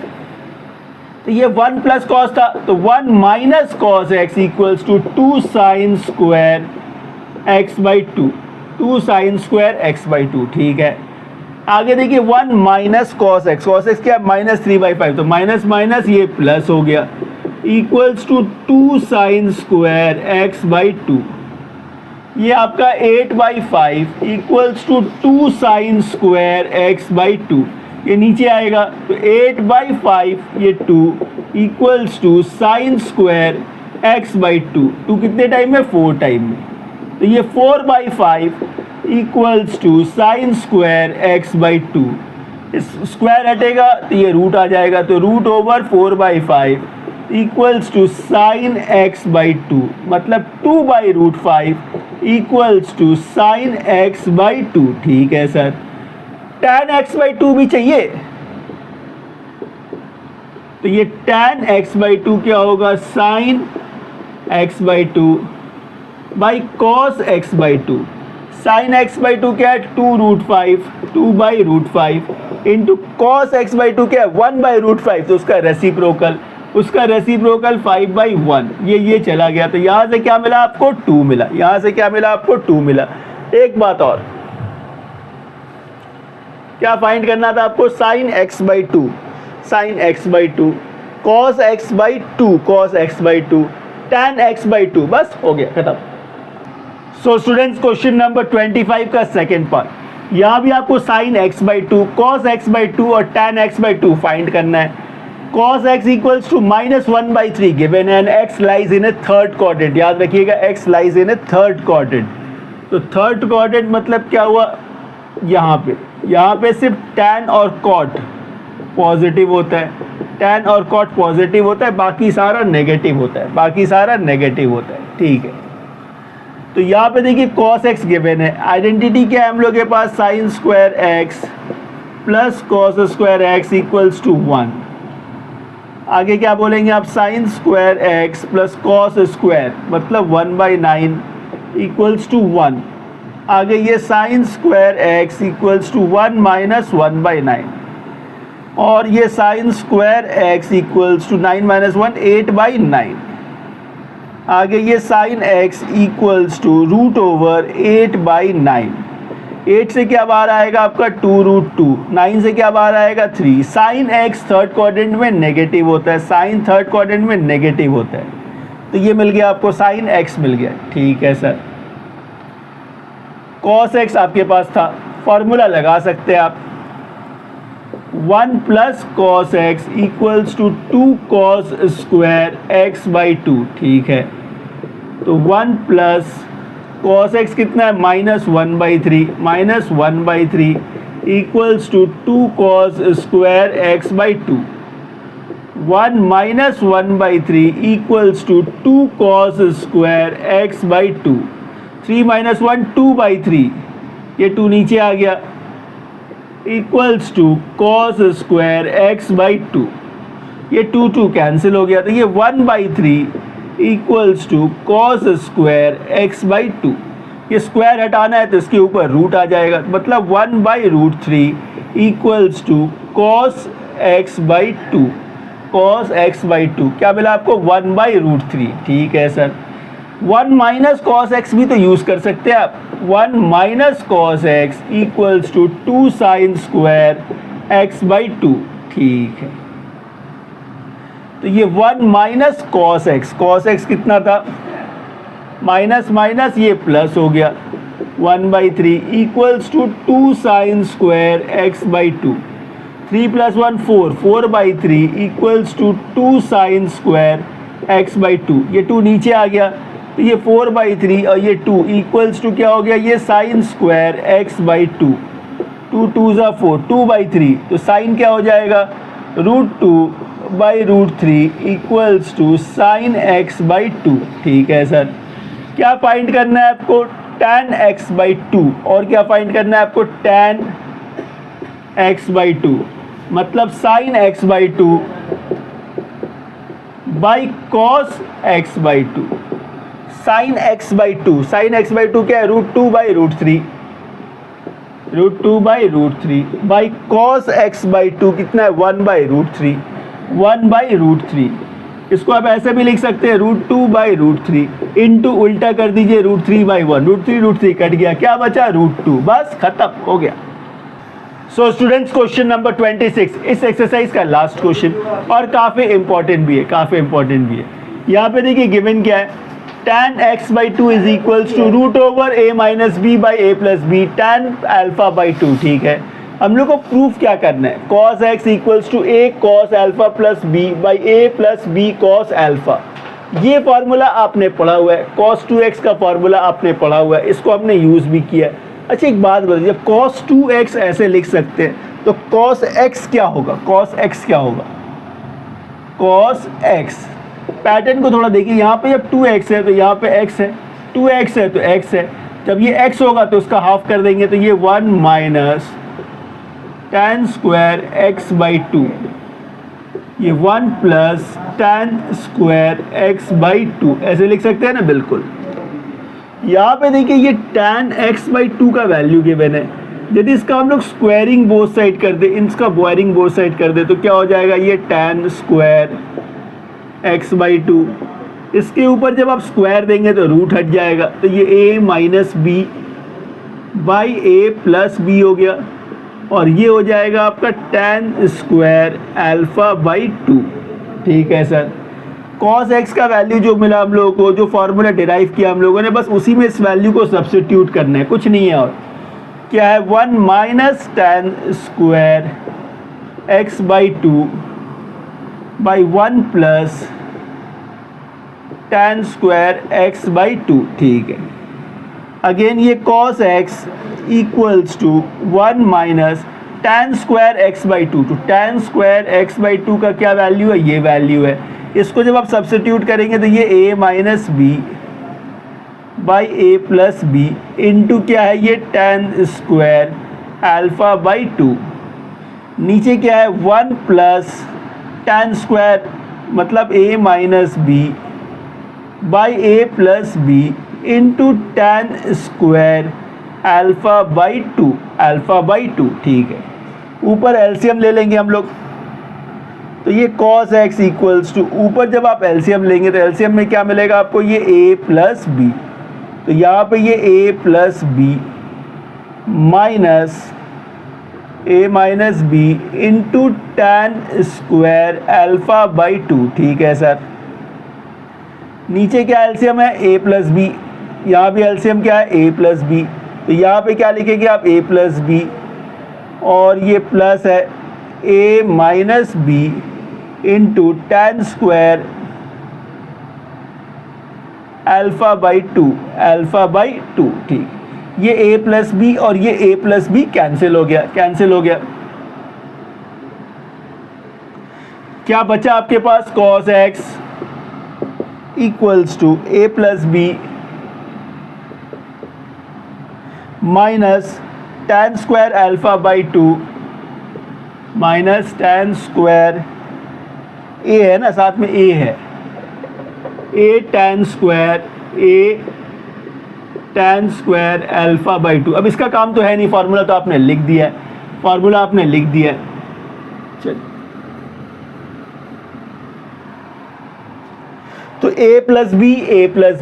Speaker 1: तो ये 1 + cos था तो 1 - cos x equals to 2 sin square x/2। 2 sin square x/2। ठीक है, आगे देखिए 1 - cos x, cos x क्या है, -3/5। तो माइनस माइनस ये प्लस हो गया equals to 2 sin square x/2। ये आपका 8/5 equals to 2 sin square x/2। ये नीचे आएगा तो 8/5 ये 2 equals to sine square x/2। 2 कितने टाइम में, 4 टाइम में। तो ये 4/5 equals to sine square x/2। इस स्क्वायर हटेगा तो ये रूट आ जाएगा, तो root over 4/5 equals to sine x by 2, मतलब 2/√5 equals to sine x by 2। ठीक है सर, tan x बाई 2 भी चाहिए, तो ये tan x बाई 2 क्या होगा, sine x by 2 by cos x by 2। Sine x by 2 क्या है, 2/5 इंटू कॉस x बाई 2 क्या है, 1/√5, तो उसका रेसिप्रोकल 5/1, ये चला गया, तो यहां से क्या मिला आपको, 2 मिला। यहां से क्या मिला आपको, 2 मिला। एक बात और, क्या फाइंड करना था आपको, sine x by 2, sine x by 2, cos x by 2, cos x by 2, tan x by 2, बस हो गया, खत्म। सो स्टूडेंट्स, क्वेश्चन नंबर 25 का सेकेंड पार्ट, यहां भी आपको sine x by 2, cos x by 2 और tan x बाई 2 फाइंड करना है। cos x equals to -1/3 given and x lies in a third quadrant. याद रखिएगा, x lies in a third quadrant. तो थर्ड क्वाड्रेंट मतलब क्या हुआ, यहाँ पे सिर्फ tan और cot पॉजिटिव होता है, tan और cot पॉजिटिव होता है, बाकी सारा नेगेटिव होता है, ठीक है। तो यहाँ पे देखिए cos x गिवन है, आइडेंटिटी क्या है हम लोग के पास, sine square x plus cos square x equals to 1। आगे क्या बोलेंगे आप, sine square x plus cos square मतलब 1/9 इक्वल्स टू 1। आगे ये sine square x equals to 1 minus 1/9, और ये sine square x equals to 9 minus 1 8/9। आगे ये sine x equals to root over 8/9। 8 से क्या बाहर आएगा आपका 2√2, 9 से क्या बाहर आएगा 3। साइन x थर्ड क्वाड्रेंट में नेगेटिव होता है, साइन थर्ड क्वाड्रेंट में नेगेटिव होता है, तो ये मिल गया आपको, साइन x मिल गया। ठीक है सर, cos x आपके पास था, फॉर्मूला लगा सकते हैं आप, 1 plus cos x equals to 2 cos square x by 2। ठीक है, तो 1 प्लस cos x कितना है, -1/3 equals to 2 cos square x by 2। 1 minus 1/3 equals to 2 cos square x by 2। 3 minus 1 2/3, ये 2 नीचे आ गया, equals to cos square x by 2। ये 2 कैंसिल हो गया, तो ये 1/3 equals to cos square x by 2। ये स्क्वायर हटाना है तो इसके ऊपर रूट आ जाएगा, मतलब 1/√3 equals to cos x by 2। cos x by 2 क्या मिला आपको, 1/√3। ठीक है सर, 1 माइनस कॉस एक्स भी तो यूज कर सकते हैं आप, 1 minus cos x equals to 2 sine square x by 2। ठीक है, तो ये 1 माइनस कॉस एक्स कितना था, माइनस माइनस ये प्लस हो गया, 1/3 equals to 2 sine square x by 2। 3 + 1 4, 4/3 equals to 2 sine square x by 2। ये 2 नीचे आ गया, तो ये 4/3 और ये 2 इक्वल्स टू क्या हो गया, ये साइन स्क्वायर x बाई 2। 2 2 ज़ा 4, 2/3, तो साइन क्या हो जाएगा, √2/√3 equals to sine x by 2। ठीक है सर, क्या फाइंड करना है आपको, tan x बाई 2, और क्या फाइंड करना है आपको, tan x बाई 2, मतलब sine x by 2 by cos x by 2। Sine x by 2, sine x by 2 क्या है, √2/√3 बाई कॉस x बाई 2 कितना है, 1/√3। इसको आप ऐसे भी लिख सकते हैं, √2/√3 इंटू उल्टा कर दीजिए √3/1, √3 कट गया, क्या बचा, √2, बस खत्म हो गया। सो स्टूडेंट्स, क्वेश्चन नंबर 26 इस एक्सरसाइज का लास्ट क्वेश्चन, और काफ़ी इंपॉर्टेंट भी है, यहाँ पे देखिए गिवन क्या है, tan x by 2 is equals to √a minus b by a plus b tan alpha by 2। ठीक है, हम लोग को प्रूफ क्या करना है, cos x equals to a cos alpha plus b by a plus b cos alpha. ये formula आपने पढ़ा हुआ है, cos 2x का फार्मूला आपने पढ़ा हुआ है, इसको आपने यूज़ भी किया है। अच्छा एक बात बताइए, जब cos 2x ऐसे लिख सकते हैं तो cos x क्या होगा, cos x क्या होगा, cos x पैटर्न को थोड़ा देखिए, यहाँ पे जब 2x है तो यहाँ पे x है, 2x है तो x है, जब ये x होगा तो उसका हाफ कर देंगे तो ये 1 minus tan square x by 2, ये 1 plus tan square x by 2 ऐसे लिख सकते हैं ना। बिल्कुल, यहाँ पे देखिए ये tan x बाई 2 का वैल्यू गिवन है, यदि इसका हम लोग स्क्वायरिंग बोथ साइड कर दे, इसका बोयरिंग बोथ साइड कर दे तो क्या हो जाएगा, ये tan स्क्वायर x बाई 2, इसके ऊपर जब आप स्क्वायर देंगे तो रूट हट जाएगा तो ये a minus b by a plus b हो गया, और ये हो जाएगा आपका tan स्क्वायर अल्फा बाई 2। ठीक है सर, cos x का वैल्यू जो मिला हम लोगों को, जो फॉर्मूला डिराइव किया हम लोगों ने, बस उसी में इस वैल्यू को सब्स्टिट्यूट करना है, कुछ नहीं है। और क्या है, 1 minus tan square x by 2 by 1 plus tan square x by 2। ठीक है, अगेन ये cos x equals to 1 minus tan square x by 2, तो tan स्क्वायर x बाई 2 का क्या वैल्यू है, ये वैल्यू है। इसको जब आप सब्स्टिट्यूट करेंगे तो ये a minus b by a plus b into क्या है, ये tan स्क्वायर अल्फा बाई 2, नीचे क्या है 1 प्लस tan स्क्वायर मतलब a minus b by a plus b into tan square alpha by 2, alpha by 2। ठीक है, ऊपर एलसीएम ले लेंगे हम लोग, तो ये cos x इक्वल्स टू, ऊपर जब आप एलसीएम लेंगे तो एलसीएम में क्या मिलेगा आपको, ये a प्लस बी, तो यहाँ पे ये a plus b minus a minus b into tan square alpha by 2। ठीक है सर, नीचे क्या एलसीएम है, a प्लस बी, यहाँ भी एलसीएम क्या है, a प्लस बी, तो यहाँ पे क्या लिखेंगे आप, a प्लस बी, और ये प्लस है a minus b into tan square alpha by 2, alpha by 2। ठीक, ये a प्लस बी और ये a प्लस बी कैंसिल हो गया, कैंसिल हो गया। क्या बचा आपके पास, cos x equals to a plus b minus tan square alpha by 2 minus tan square a है ना, साथ में a है, a tan square alpha by 2। अब इसका काम तो है नहीं, फार्मूला तो आपने लिख दिया है, फार्मूला आपने लिख दिया है। चलिए, तो a प्लस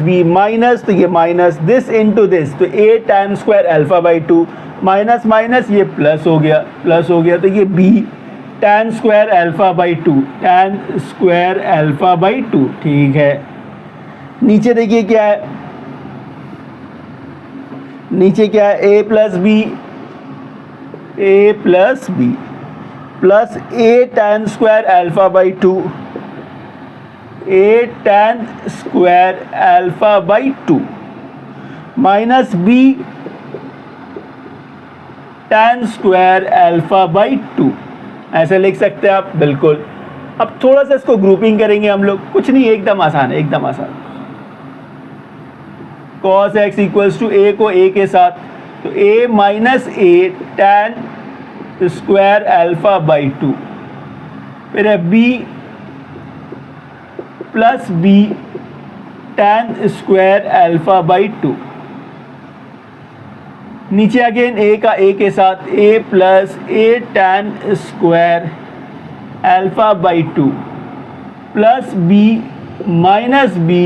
Speaker 1: बी माइनस, तो ये माइनस दिस इंटू दिस, तो a tan square alpha by 2 minus minus ये प्लस हो गया, प्लस हो गया, तो ये b tan square alpha by 2, tan square alpha by 2। ठीक है, नीचे देखिए क्या है, नीचे क्या है, a plus b plus a tan square alpha by 2, a tan square alpha by 2 minus b tan square alpha by 2, ऐसे लिख सकते हैं आप। बिल्कुल, अब थोड़ा सा इसको ग्रुपिंग करेंगे हम लोग, कुछ नहीं, एकदम आसान है, एकदम आसान। cos x equals to a को a के साथ, तो a minus a tan square alpha by 2, फिर है b plus b tan square alpha by 2, नीचे अगेन a का a के साथ, a plus a tan square alpha by 2 plus b minus b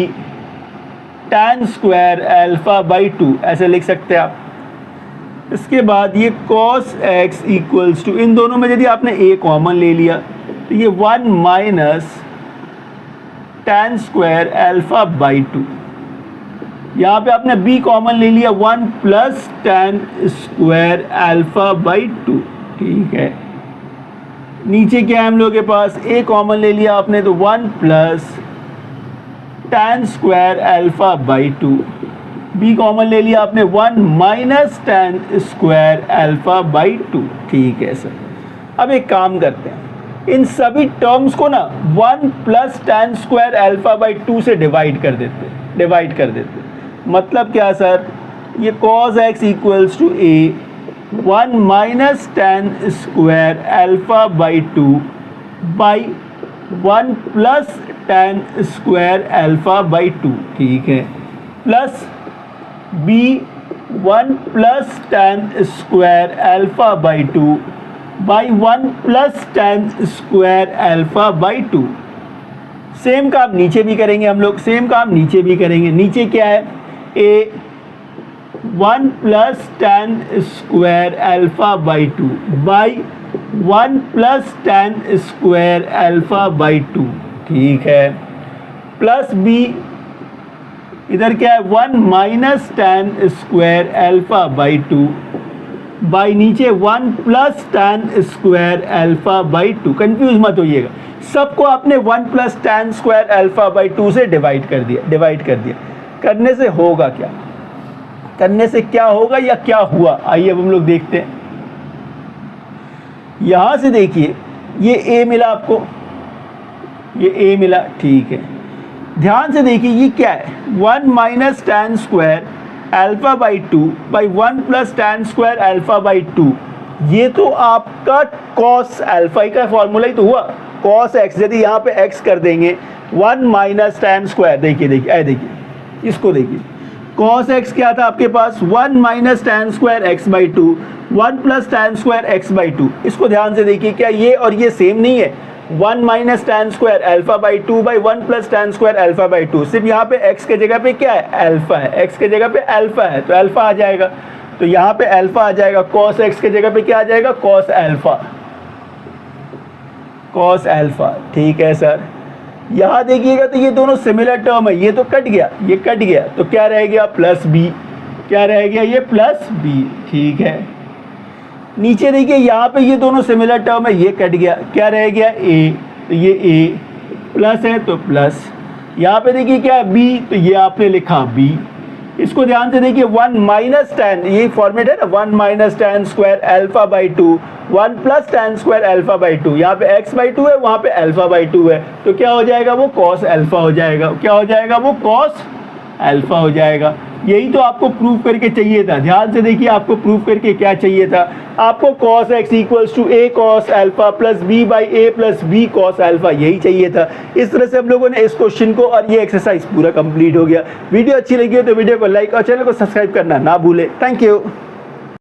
Speaker 1: tan square alpha by 2, ऐसे लिख सकते हैं आप। इसके बाद ये cos x इक्वल्स टू, इन दोनों में यदि आपने a कॉमन ले लिया तो ये 1 minus tan square alpha by 2, यहाँ पे आपने b कॉमन ले लिया, 1 plus tan square alpha by 2। ठीक है, नीचे क्या है हम लोग के पास, a कॉमन ले लिया आपने, तो 1 plus tan square alpha by 2, b common ले लिया आपने, 1 minus tan square alpha by 2। ठीक है सर, अब एक काम करते हैं, इन सभी टर्म्स को ना 1 plus tan square alpha by 2 से डिवाइड कर देते। मतलब क्या सर, ये cos x equals to a 1 minus tan square alpha by 2 by 1 plus tan square alpha by 2, ठीक है, plus b 1 plus tan square alpha by 2 by 1 plus tan square alpha by 2। Same काम नीचे भी करेंगे हम लोग, नीचे क्या है, a 1 plus tan square alpha by 2 by 1 plus tan square alpha by 2, ठीक है, प्लस b इधर क्या है 1 minus tan square alpha by 2 by नीचे 1 plus tan square alpha by 2। Confuse मत होइएगा, सबको आपने 1 plus tan square alpha by 2 से डिवाइड कर दिया। करने से होगा क्या, या क्या हुआ, आइए अब हम लोग देखते हैं। यहां से देखिए, ये a मिला आपको, ठीक है, ध्यान से देखिए ये क्या है, 1 minus tan square alpha by 2 by 1 plus tan square alpha by 2। ये तो आपका cos अल्फा का फॉर्मूला ही तो हुआ, cos x। यदि यहाँ पे x कर देंगे 1 माइनस tan स्क्वायर, देखिए इसको देखिए, cos x क्या था आपके पास 1 minus tan square x by 2 1 plus tan square x by 2। इसको ध्यान से देखिए, क्या ये और ये सेम नहीं है, 1 minus tan square alpha by 2 by 1 plus tan square alpha by 2। सिर्फ यहाँ पे x के जगह पे क्या है, अल्फा है, x के जगह पे अल्फा है तो अल्फा आ जाएगा, तो यहाँ पे अल्फा आ जाएगा, cos x के जगह पे क्या आ जाएगा, cos अल्फा, ठीक है सर। यहाँ देखिएगा तो ये दोनों सिमिलर टर्म है, ये तो कट गया, तो क्या रह गया, प्लस b, ये प्लस b, ठीक है। नीचे देखिए यहाँ पे ये दोनों सिमिलर टर्म है, ये कट गया, क्या रह गया, a, तो ये a प्लस है तो प्लस, यहाँ पे देखिए क्या है b, तो ये आपने लिखा b। इसको ध्यान से देखिए, 1 माइनस tan, ये फॉर्मेट है ना, 1 minus tan square alpha by 2 1 plus tan square alpha by 2। यहाँ पे x बाई 2 है, वहाँ पे अल्फा बाई 2 है, तो क्या हो जाएगा, वो cos अल्फा हो जाएगा, cos अल्फा हो जाएगा। यही तो आपको प्रूव करके चाहिए था। ध्यान से देखिए, आपको प्रूव करके क्या चाहिए था, आपको cos x equals to a cos alpha plus b by a plus b cos alpha, यही चाहिए था। इस तरह से हम लोगों ने इस क्वेश्चन को और ये एक्सरसाइज पूरा कंप्लीट हो गया। वीडियो अच्छी लगी हो तो वीडियो को लाइक और चैनल को सब्सक्राइब करना ना भूले। Thank you.